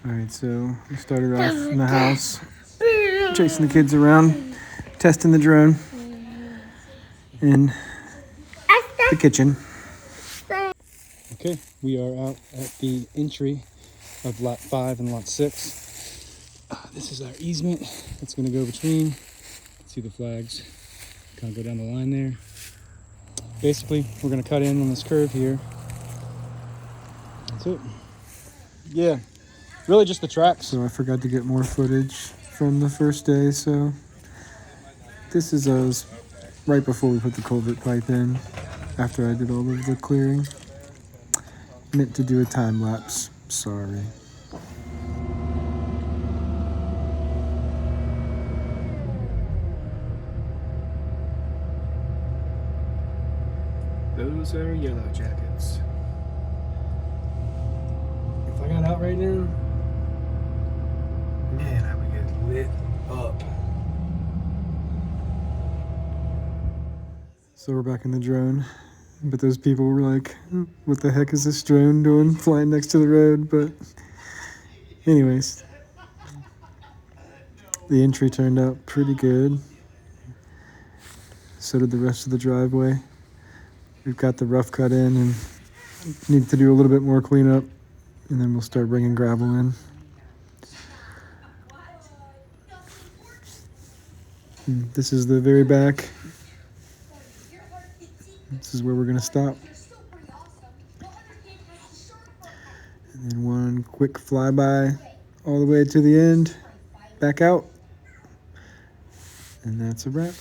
Alright, so we started off in the house, chasing the kids around, testing the drone in the kitchen. Okay, we are out at the entry of lot 5 and lot 6. This is our easement that's going to go between. See the flags kind of go down the line there. Basically, we're going to cut in on this curve here. That's it. Yeah, really just the tracks. So I forgot to get more footage from the first day, so this is us right before we put the culvert pipe in, after I did all of the clearing. Meant to do a time lapse, sorry. Those are yellow jackets. If I got out right now, man, I would get lit up. So we're back in the drone, but those people were like, what the heck is this drone doing flying next to the road? But anyways, the entry turned out pretty good. So did the rest of the driveway. We've got the rough cut in and need to do a little bit more cleanup, and then we'll start bringing gravel in. This is the very back. This is where we're going to stop. And then one quick flyby all the way to the end, back out. And that's a wrap.